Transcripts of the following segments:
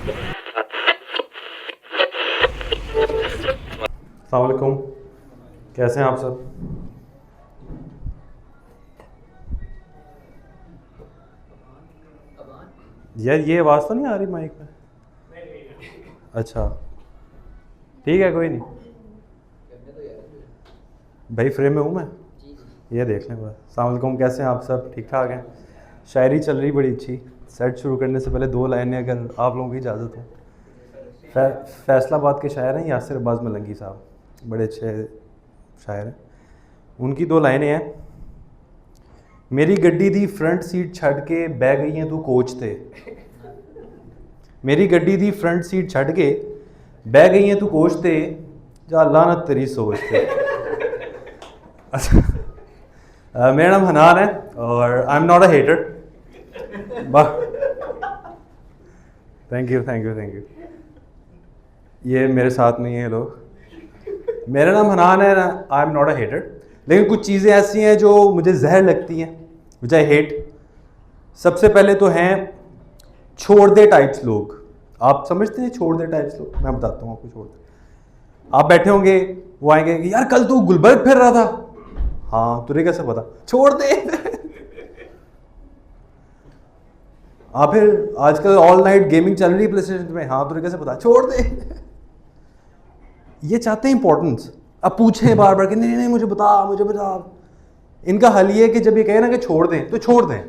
अस्सलाम वालेकुम, कैसे हैं आप सब? यार ये आवाज़ तो नहीं आ रही माइक में? अच्छा ठीक है, कोई नहीं भाई, फ्रेम में हूँ मैं। ये देख लें बस। अस्सलाम वालेकुम, कैसे हैं आप सब? ठीक ठाक हैं? शायरी चल रही बड़ी अच्छी। सेट शुरू करने से पहले दो लाइनें अगर आप लोगों की इजाज़त हो। फैसलाबाद के शायर हैं यासिर अब्बास मलंगी साहब, बड़े अच्छे शायर हैं। उनकी दो लाइनें हैं। मेरी गड्डी दी फ्रंट सीट छड़ के बह गई हैं तू कोच ते। मेरी गड्डी दी फ्रंट सीट छड़ के बह गई हैं तू कोच ते, जा लानत तेरी सोच ते। मेरा नाम हनान है और I am not a hater. Thank you thank you thank you. ये मेरे साथ नहीं है लोग। मेरा नाम हनान है, I am not a hater, लेकिन कुछ चीज़ें ऐसी हैं जो मुझे जहर लगती हैं, विच आई हेट। सबसे पहले तो हैं छोड़ दे टाइप्स लोग। आप समझते हैं छोड़ दे टाइप्स लोग? मैं बताता हूँ आपको। छोड़ दे, आप बैठे होंगे, वो आएंगे कि यार कल तू गुलबर्ग फिर रहा था। हाँ, तुझे कैसे पता? छोड़ दे। आप फिर आजकल ऑल नाइट गेमिंग चल रही है प्ले स्टेशन में। हाँ, तुझे कैसे पता? छोड़ दे। ये चाहते हैं इंपॉर्टेंस। अब पूछे बार बार कि नहीं नहीं मुझे बता मुझे बता। इनका हल ये है कि जब ये कहे ना कि छोड़ दें तो छोड़ दें,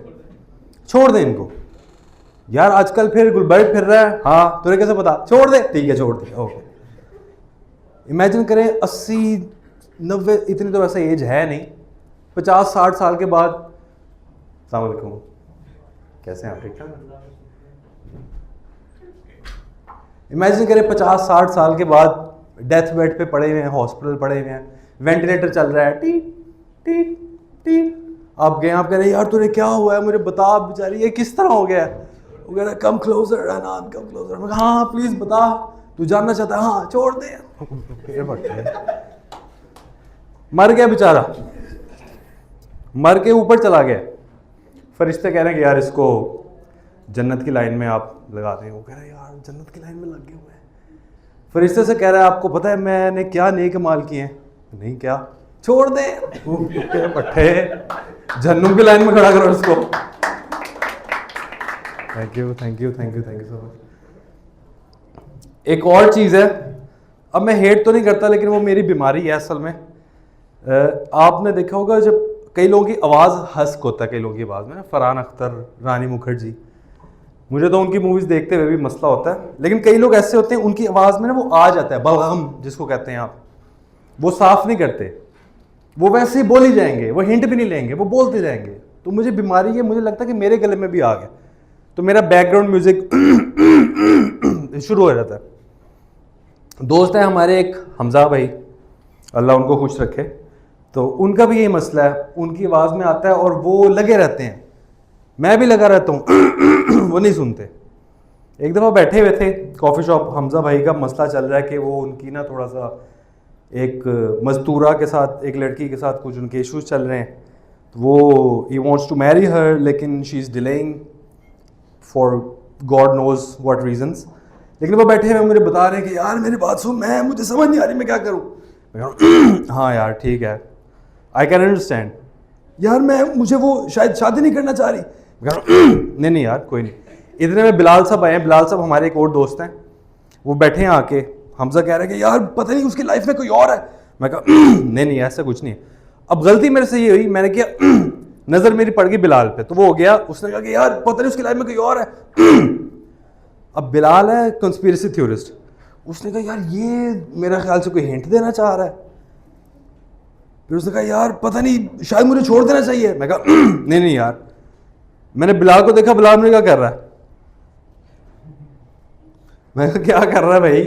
छोड़ दें इनको। यार आजकल फिर गुलबर्ग फिर रहा है। हाँ, तुझे कैसे पता? छोड़ दे। ठीक है, छोड़ दे। ओके। इमेजिन करें 80 90, इतनी तो वैसे एज है नहीं, 50-60 साल के बाद। अस्सलाम वालेकुम, कैसे हैं आप? ठीक ठाक? इमेजिन करें 50-60 साल के बाद डेथ बेड पे पड़े हुए हैं, हॉस्पिटल पड़े हुए हैं, वेंटिलेटर चल रहा है, टी टी टी। आप गए, आप कह रहे यार तुझे क्या हुआ है, मुझे बता बेचारी, ये किस तरह हो गया है? वो कह रहा कम क्लोजर अनान, कम क्लोजर। मैं कहा हाँ प्लीज बता, तू जानना चाहता है? हाँ, छोड़ दे। मर गया बेचारा, मर के ऊपर चला गया। फरिश्ते कह रहे हैं कि यार इसको जन्नत की लाइन में आप लगा दें। वो कह रहे हैं यार जन्नत की लाइन में लग गए हुए हैं। फरिश्ते से कह रहा है आपको पता है मैंने क्या नेक माल किए हैं? नहीं, क्या? छोड़ दे। पट्टे, जन्नत की लाइन में खड़ा करो इसको। Thank you thank you thank you thank you so much. एक और चीज़ है, अब मैं हेट तो नहीं करता लेकिन वो मेरी बीमारी है असल में। आपने देखा होगा जब कई लोगों की आवाज़ हस्क होता है, कई लोगों की आवाज़ में ना, फरहान अख्तर, रानी मुखर्जी, मुझे तो उनकी मूवीज़ देखते हुए भी मसला होता है। लेकिन कई लोग ऐसे होते हैं उनकी आवाज़ में ना वो आ जाता है बलगम जिसको कहते हैं आप, वो साफ नहीं करते, वो वैसे ही बोल ही जाएंगे, वो हिंट भी नहीं लेंगे, वो बोलते जाएंगे। तो मुझे बीमारी है, मुझे लगता है कि मेरे गले में भी आ गया, तो मेरा बैकग्राउंड म्यूजिक शुरू हो जाता है। दोस्त है हमारे एक हमजा भाई, अल्लाह उनको खुश रखे, तो उनका भी यही मसला है, उनकी आवाज़ में आता है और वो लगे रहते हैं, मैं भी लगा रहता हूँ। वो नहीं सुनते। एक दफ़ा बैठे हुए थे कॉफ़ी शॉप, हमजा भाई का मसला चल रहा है कि वो उनकी ना थोड़ा सा एक मजदूरा के साथ, एक लड़की के साथ कुछ उनके इश्यूज चल रहे हैं। वो he wants to marry her, लेकिन she is delaying for God knows what reasons. लेकिन वो बैठे हुए मुझे बता रहे हैं कि यार मेरी बात सुन, मुझे समझ नहीं आ रही मैं क्या करूँ। हाँ यार ठीक है, आई कैन अंडरस्टैंड। यार मुझे वो शायद शादी नहीं करना चाह रही। नहीं नहीं यार कोई नहीं। इतने में बिलाल साहब आए हैं। बिलाल साहब हमारे एक और दोस्त हैं, वो बैठे हैं आके। हमजा कह रहे हैं कि यार पता नहीं उसकी लाइफ में कोई और है। मैं कहा नहीं नहीं ऐसा कुछ नहीं है। अब गलती मेरे से ये हुई, मैंने किया, नज़र मेरी पड़ गई बिलाल पे, तो वो हो गया, उसने कहा कि यार पता नहीं उसकी लाइफ में कोई और है। अब बिलाल है कंस्पिरेसी थ्योरिस्ट, उसने कहा यार ये मेरा ख्याल से कोई हिंट देना चाह रहा है। फिर उसने कहा यार पता नहीं शायद मुझे छोड़ देना चाहिए। मैं कहा नहीं नहीं यार। मैंने बिलाल को देखा, बिलाल मुझे क्या कर रहा है? मैं कहा क्या कर रहा है भाई?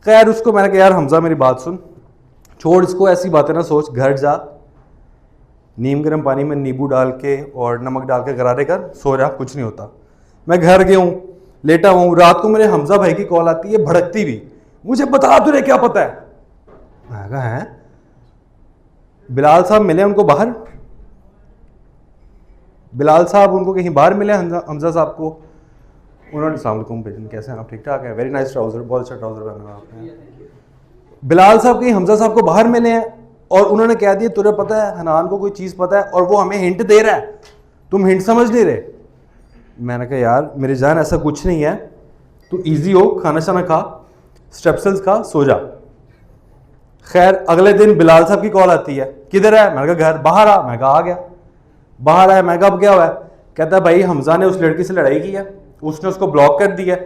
खैर उसको मैंने कहा यार हमजा मेरी बात सुन, छोड़ इसको, ऐसी बातें ना सोच, घर जा, नीम गर्म पानी में नींबू डाल के और नमक डाल के गरारे कर, सो जा, कुछ नहीं होता। मैं घर गया हूँ, लेटा हूँ, रात को मेरे हमजा भाई की कॉल आती है, भड़कती भी, मुझे बता तुझे क्या पता है? मैं कहा है बिलाल साहब मिले उनको बाहर, बिलाल साहब उनको कहीं बाहर मिले हमजा साहब को, उन्होंने अस्सलाम वालेकुम भेजन, कैसे हैं आप, ठीक ठाक है, वेरी नाइस ट्राउज़र, बहुत अच्छा ट्राउज़र पहना हुआ आपने। बिलाल साहब कहीं हमजा साहब को बाहर मिले हैं और उन्होंने कह दिया तुझे पता है हनान को कोई चीज़ पता है, और वो हमें हिंट दे रहा है, तुम हिंट समझ नहीं रहे। मैंने कहा यार मेरे जान ऐसा कुछ नहीं है, तू ईजी हो, खाना शाना खा, स्ट्रेप्सिल्स खा, सो जा। खैर अगले दिन बिलाल साहब की कॉल आती है, किधर है, मैंने कहा घर। बाहर आ, मैं कहा आ गया। बाहर आया, मैं कहा अब क्या हुआ है, कहता है भाई हमजा ने उस लड़की से लड़ाई की है, उसने उसको ब्लॉक कर दिया,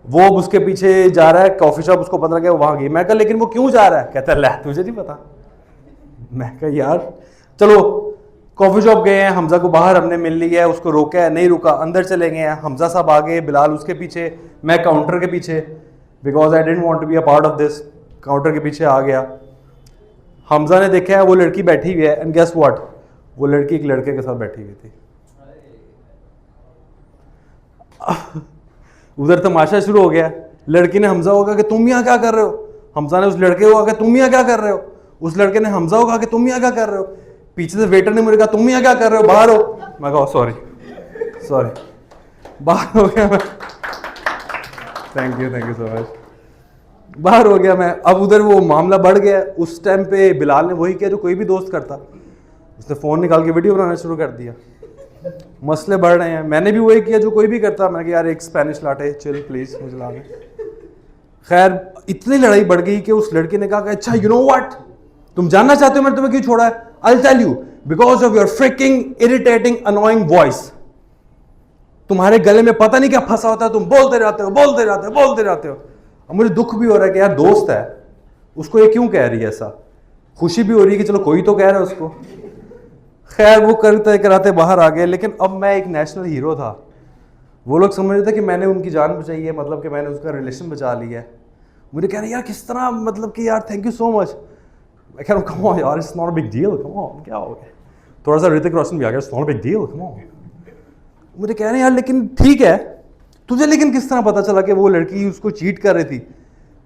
वो अब उसके पीछे जा रहा है, कॉफी शॉप उसको पता लगा वहां गई। मैं कहा लेकिन वो क्यों जा रहा है, कहता है ले तुझे नहीं पता। मैं कहा यार चलो, कॉफी शॉप गए हैं, हमजा को बाहर हमने मिल लिया है, उसको रोका है, नहीं रुका, अंदर चले गए हैं, हमजा साहब आगे, बिलाल उसके पीछे, मैं काउंटर के पीछे, because I don't want to be a part of this. Counter के पीछे आ गया, हमजा ने देखा है वो लड़की बैठी हुई है, एंड गेस व्हाट, वो लड़की एक लड़के के साथ बैठी हुई थी। उधर तमाशा शुरू हो गया। लड़की ने हमजा को कहा कि तुम यहाँ क्या कर रहे हो, हमजा ने उस लड़के को कहा कि तुम यहाँ क्या कर रहे हो, उस लड़के ने हमजा को कहा कि तुम यहाँ क्या कर रहे हो, पीछे से वेटर ने मुझे कहा तुम यहाँ क्या कर रहे हो, बाहर हो। मैं कहा सॉरी सॉरी, बाहर हो गया मैं, थैंक यू सो मच, बाहर हो गया मैं। अब उधर वो मामला बढ़ गया। उस टाइम पे बिलाल ने वही किया जो कोई भी दोस्त करता, उसने फ़ोन निकाल के वीडियो बनाना शुरू कर दिया। मसले बढ़ रहे हैं, मैंने भी वही किया जो कोई भी करता, मैंने कहा यार एक स्पेनिश लाटे चिल प्लीज़ मुझे ला दे। खैर इतनी लड़ाई बढ़ गई कि उस लड़के ने कहा कि अच्छा यू नो व्हाट, तुम जानना चाहते हो मैंने तुम्हें क्यों छोड़ा है, I will tell you, because of your freaking irritating annoying voice. तुम्हारे गले में पता नहीं क्या फंसा होता है, तुम बोलते रहते हो। अब मुझे दुख भी हो रहा है कि यार दोस्त है, उसको ये क्यों कह रही है ऐसा, खुशी भी हो रही है कि चलो कोई तो कह रहा है उसको। खैर वो करते कराते बाहर आ गए, लेकिन अब मैं एक नेशनल हीरो था। वो लोग समझ रहे थे कि मैंने उनकी जान बचाई है, मतलब कि मैंने उसका रिलेशन बचा लिया है। मुझे कह रहे यार किस तरह, मतलब कि यार थैंक यू सो मच। मैं कह रहा हूँ कम ऑन यार, it's not a big deal, come on, क्या हो गया, थोड़ा सा ऋतिक रोशन भी आ गया, it's not a big deal, come on. मुझे कह रहे हैं यार लेकिन ठीक है, तुझे लेकिन किस तरह पता चला कि वो लड़की उसको चीट कर रही थी।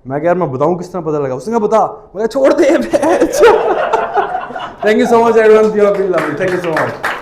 मैं कह यार मैं बताऊँ किस तरह पता लगा, उसने कहा बता। मैं छोड़ दे। Thank you so much everyone, you have been lovely, thank you so much.